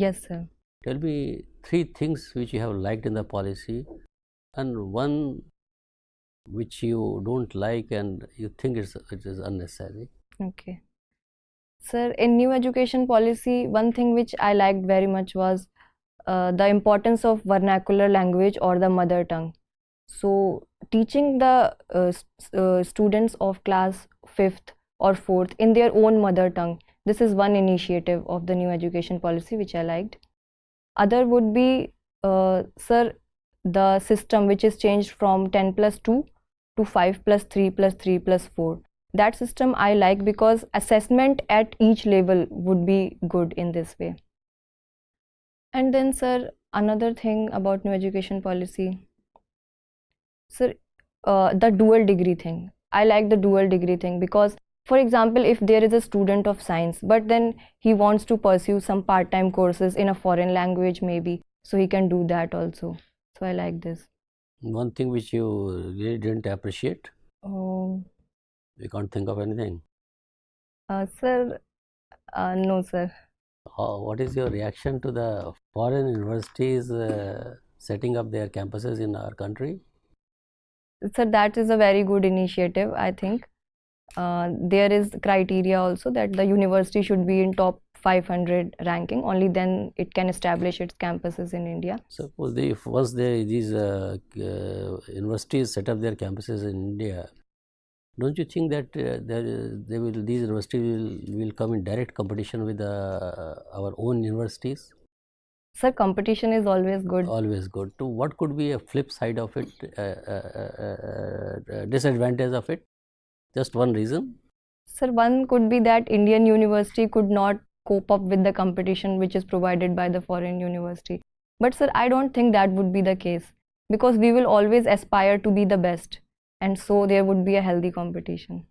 Yes, sir. Tell me three things which you have liked in the policy and one which you don't like and you think it is unnecessary. Okay. Sir, in new education policy, one thing which I liked very much was the importance of vernacular language or the mother tongue. So, teaching the students of class 5th or 4th in their own mother tongue, this is one initiative of the new education policy which I liked. Other would be, sir, the system which is changed from 10 plus 2 to 5 plus 3 plus 3 plus 4. That system I like because assessment at each level would be good in this way. And then, sir, another thing about new education policy, sir, the dual degree thing. I like the dual degree thing because, for example, if there is a student of science, but then he wants to pursue some part-time courses in a foreign language, maybe, so he can do that also. So I like this. One thing which you really didn't appreciate? Oh, You can't think of anything. sir, no, sir. What is your reaction to the foreign universities setting up their campuses in our country? Sir, that is a very good initiative, I think. There is criteria also that the university should be in top 500 ranking, only then it can establish its campuses in India. Suppose if once these universities set up their campuses in India, don't you think that these universities will come in direct competition with our own universities? Sir, competition is always good. Always good. To what could be a flip side of it, disadvantage of it? Just one reason. Sir, one could be that Indian university could not cope up with the competition which is provided by the foreign university. But sir, I don't think that would be the case because we will always aspire to be the best, and so there would be a healthy competition.